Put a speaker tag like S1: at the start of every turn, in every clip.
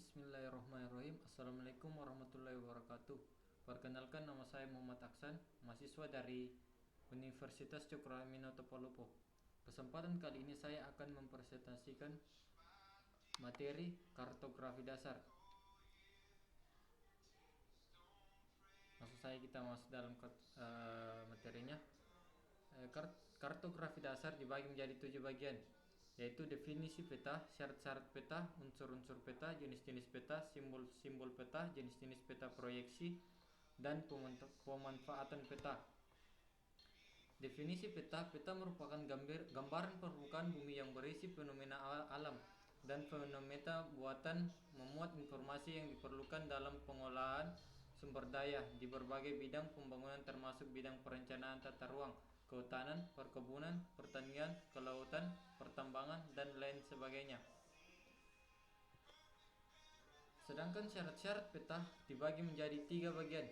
S1: Bismillahirrahmanirrahim. Assalamualaikum warahmatullahi wabarakatuh. Perkenalkan, nama saya Muhammad Aksan, mahasiswa dari Universitas Cokroaminoto Palopo. Kesempatan kali ini saya akan mempresentasikan materi kartografi dasar. Langsung saja kita masuk dalam materinya. Kartografi dasar dibagi menjadi 7 bagian, yaitu definisi peta, syarat-syarat peta, unsur-unsur peta, jenis-jenis peta, simbol-simbol peta, jenis-jenis peta proyeksi, dan pemanfaatan peta. Definisi peta. Peta merupakan gambaran permukaan bumi yang berisi fenomena alam dan fenomena buatan, memuat informasi yang diperlukan dalam pengolahan sumber daya di berbagai bidang pembangunan, termasuk bidang perencanaan tata ruang, kehutanan, perkebunan, pertanian, kelautan, pertambangan, dan lain sebagainya. Sedangkan syarat-syarat peta dibagi menjadi 3 bagian.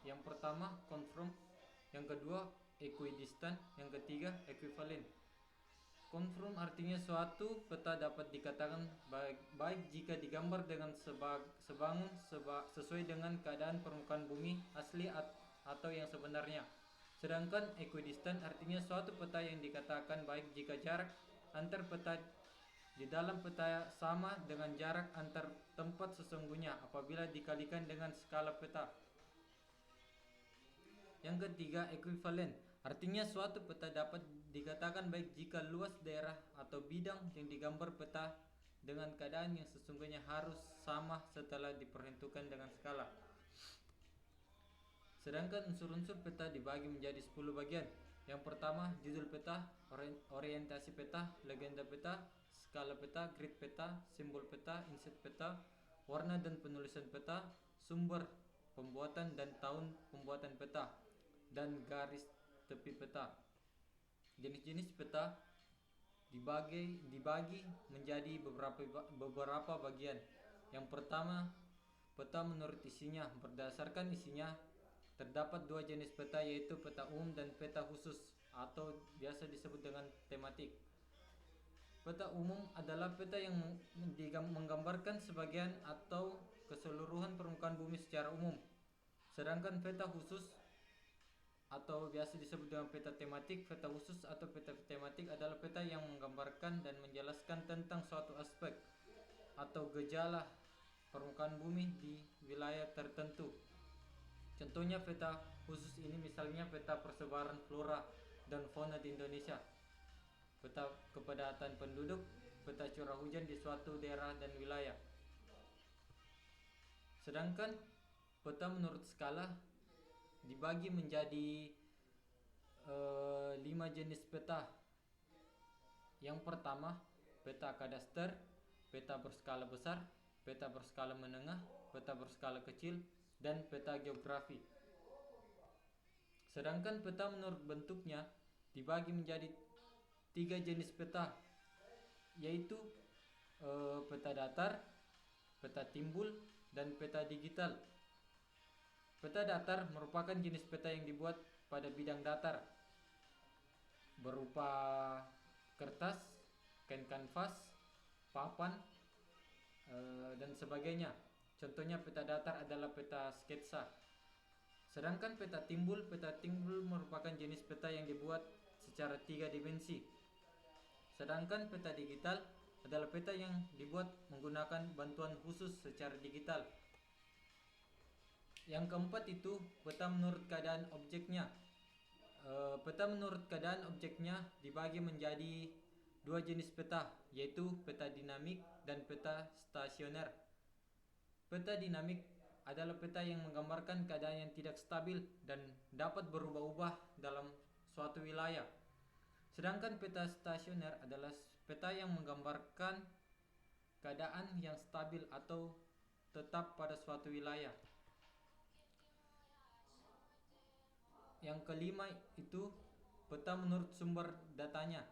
S1: Yang pertama konform, yang kedua equidistant, yang ketiga ekuivalen. Konform artinya suatu peta dapat dikatakan baik jika digambar dengan sesuai dengan keadaan permukaan bumi asli atau yang sebenarnya. Sedangkan equidistant artinya suatu peta yang dikatakan baik jika jarak antar peta di dalam peta sama dengan jarak antar tempat sesungguhnya apabila dikalikan dengan skala peta. Yang ketiga equivalen, artinya suatu peta dapat dikatakan baik jika luas daerah atau bidang yang digambar peta dengan keadaan yang sesungguhnya harus sama setelah diperhitungkan dengan skala. Sedangkan unsur-unsur peta dibagi menjadi 10 bagian. Yang pertama judul peta, orientasi peta, legenda peta, skala peta, grid peta, simbol peta, inset peta, warna dan penulisan peta, sumber pembuatan dan tahun pembuatan peta, dan garis tepi peta. Jenis-jenis peta dibagi menjadi beberapa bagian. Yang pertama, peta menurut isinya. Berdasarkan isinya, terdapat 2 jenis peta, yaitu peta umum dan peta khusus atau biasa disebut dengan tematik. Peta umum adalah peta yang menggambarkan sebagian atau keseluruhan permukaan bumi secara umum. Sedangkan peta khusus atau biasa disebut dengan peta tematik, peta khusus atau peta tematik adalah peta yang menggambarkan dan menjelaskan tentang suatu aspek atau gejala permukaan bumi di wilayah tertentu. Contohnya peta khusus ini misalnya peta persebaran flora dan fauna di Indonesia, peta kepadatan penduduk, peta curah hujan di suatu daerah dan wilayah. Sedangkan peta menurut skala dibagi menjadi 5 jenis peta. Yang pertama peta kadaster, peta berskala besar, peta berskala menengah, peta berskala kecil, dan peta geografi. Sedangkan peta menurut bentuknya dibagi menjadi 3 jenis peta, yaitu peta datar, peta timbul, dan peta digital. Peta datar merupakan jenis peta yang dibuat pada bidang datar, berupa kertas, kain kanvas, papan, dan sebagainya. Contohnya peta datar adalah peta sketsa. Sedangkan peta timbul merupakan jenis peta yang dibuat secara 3 dimensi. Sedangkan peta digital adalah peta yang dibuat menggunakan bantuan khusus secara digital. Yang keempat itu peta menurut keadaan objeknya. Peta menurut keadaan objeknya dibagi menjadi 2 jenis peta, yaitu peta dinamik dan peta stasioner. Peta dinamik adalah peta yang menggambarkan keadaan yang tidak stabil dan dapat berubah-ubah dalam suatu wilayah. Sedangkan peta stasioner adalah peta yang menggambarkan keadaan yang stabil atau tetap pada suatu wilayah. Yang kelima itu peta menurut sumber datanya.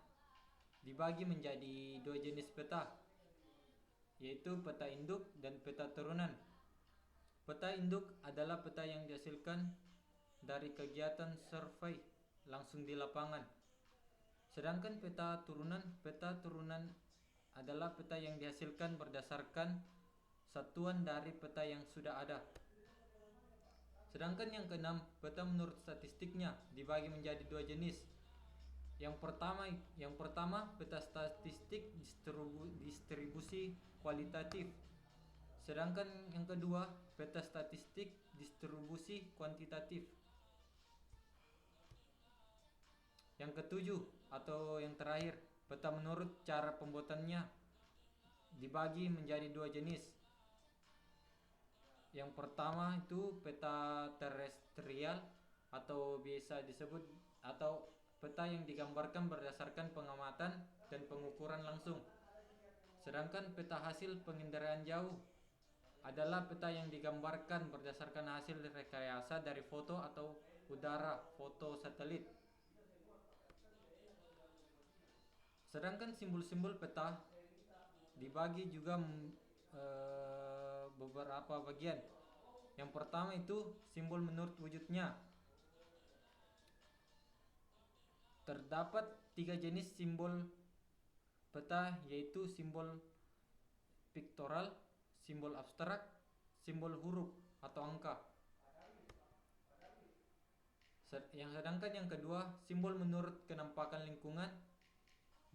S1: Dibagi menjadi 2 jenis peta, yaitu peta induk dan peta turunan. Peta induk adalah peta yang dihasilkan dari kegiatan survei langsung di lapangan. Sedangkan peta turunan adalah peta yang dihasilkan berdasarkan satuan dari peta yang sudah ada. Sedangkan yang keenam, peta menurut statistiknya dibagi menjadi dua jenis. Yang pertama peta statistik distribusi kualitatif. Sedangkan yang kedua, peta statistik distribusi kuantitatif. Yang ketujuh atau yang terakhir, peta menurut cara pembuatannya dibagi menjadi dua jenis. Yang pertama itu peta terestrial atau biasa disebut atau peta yang digambarkan berdasarkan pengamatan dan pengukuran langsung. Sedangkan peta hasil penginderaan jauh adalah peta yang digambarkan berdasarkan hasil rekayasa dari foto atau udara, foto satelit. Sedangkan simbol-simbol peta dibagi juga beberapa bagian. Yang pertama itu simbol menurut wujudnya. Terdapat 3 jenis simbol peta, yaitu simbol piktoral, simbol abstrak, simbol huruf atau angka. Sedangkan yang kedua, simbol menurut kenampakan lingkungan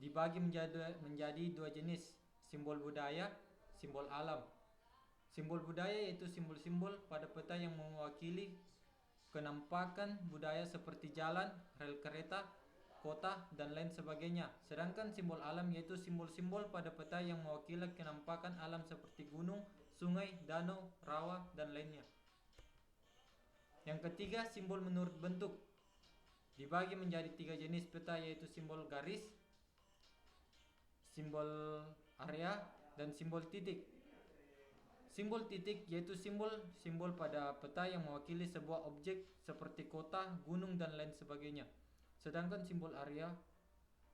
S1: dibagi menjadi dua jenis, simbol budaya, simbol alam. Simbol budaya yaitu simbol-simbol pada peta yang mewakili kenampakan budaya seperti jalan, rel kereta, kota, dan lain sebagainya. Sedangkan simbol alam yaitu simbol-simbol pada peta yang mewakili kenampakan alam seperti gunung, sungai, danau, rawa, dan lainnya. Yang ketiga, simbol menurut bentuk dibagi menjadi 3 jenis peta, yaitu simbol garis, simbol area, dan simbol titik. Simbol titik yaitu simbol pada peta yang mewakili sebuah objek seperti kota, gunung, dan lain sebagainya. Sedangkan simbol area,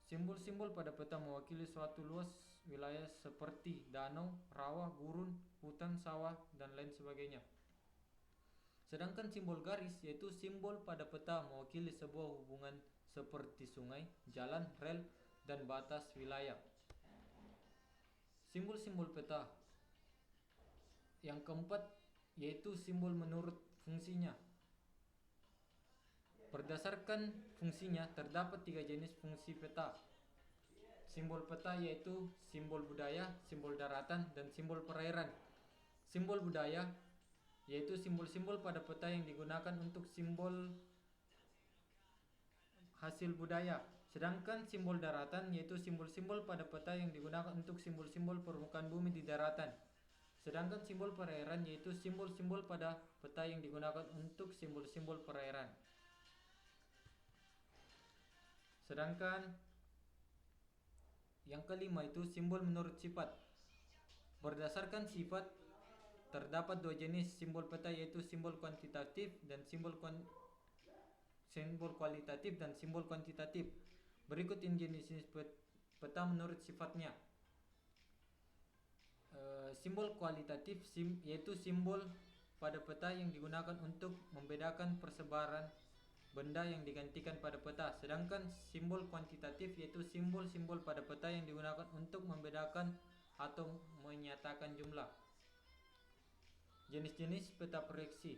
S1: simbol pada peta mewakili suatu luas wilayah seperti danau, rawa, gurun, hutan, sawah, dan lain sebagainya. Sedangkan simbol garis yaitu simbol pada peta mewakili sebuah hubungan seperti sungai, jalan, rel, dan batas wilayah. Simbol-simbol peta. Yang keempat yaitu simbol menurut fungsinya. Berdasarkan fungsinya terdapat 3 jenis fungsi peta. Simbol peta yaitu simbol budaya, simbol daratan, dan simbol perairan. Simbol budaya yaitu simbol-simbol pada peta yang digunakan untuk simbol hasil budaya. Sedangkan simbol daratan yaitu simbol-simbol pada peta yang digunakan untuk simbol-simbol permukaan bumi di daratan. Sedangkan simbol perairan yaitu simbol-simbol pada peta yang digunakan untuk simbol-simbol perairan. Sedangkan yang kelima itu simbol menurut sifat. Berdasarkan sifat terdapat 2 jenis simbol peta, yaitu simbol kuantitatif dan simbol kualitatif dan simbol kuantitatif. Berikut ini jenis peta menurut sifatnya. Simbol kualitatif yaitu simbol pada peta yang digunakan untuk membedakan persebaran benda yang digantikan pada peta. Sedangkan simbol kuantitatif yaitu simbol-simbol pada peta yang digunakan untuk membedakan atau menyatakan jumlah. Jenis-jenis peta proyeksi.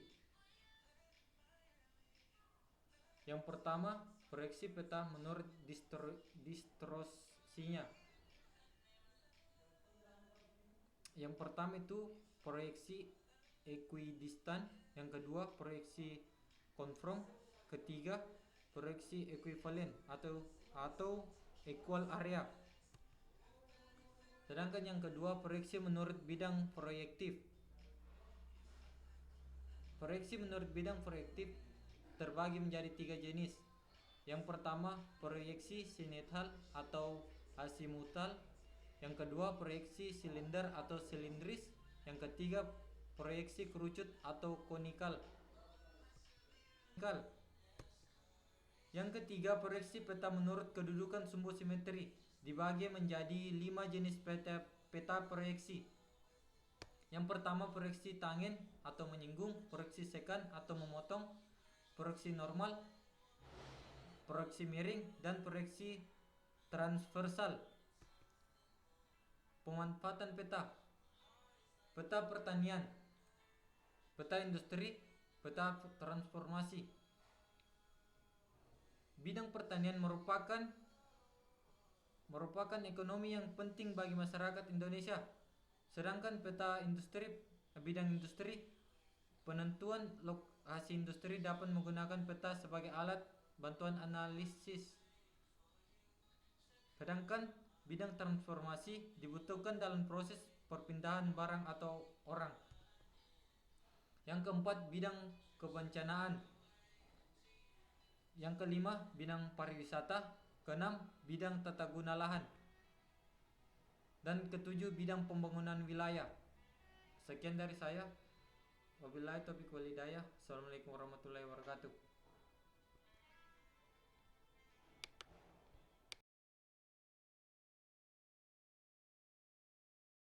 S1: Yang pertama, proyeksi peta menurut distorsinya. Yang pertama itu proyeksi ekuidistan, yang kedua proyeksi konform, ketiga proyeksi ekuivalen atau equal area. Sedangkan yang kedua proyeksi menurut bidang proyektif. Proyeksi menurut bidang proyektif terbagi menjadi 3 jenis. Yang pertama proyeksi sinethal atau azimutal, yang kedua proyeksi silinder atau silindris, yang ketiga proyeksi kerucut atau konikal. Yang ketiga proyeksi peta menurut kedudukan sumbu simetri dibagi menjadi 5 jenis peta proyeksi. Yang pertama proyeksi tangent atau menyinggung, proyeksi sekant atau memotong, proyeksi normal, proyeksi miring, dan proyeksi transversal. Pemanfaatan peta. peta pertanian, peta industri, peta transformasi. Bidang pertanian merupakan ekonomi yang penting bagi masyarakat Indonesia. Sedangkan peta industri, bidang industri, penentuan lokasi industri dapat menggunakan peta sebagai alat bantuan analisis. Sedangkan bidang transformasi dibutuhkan dalam proses perpindahan barang atau orang. Yang keempat, bidang kebencanaan. Yang kelima, bidang pariwisata. Keenam, bidang tata guna lahan. Dan ketujuh, bidang pembangunan wilayah. Sekian dari saya. Wabillahi taufiq wal hidayah. Assalamualaikum warahmatullahi wabarakatuh.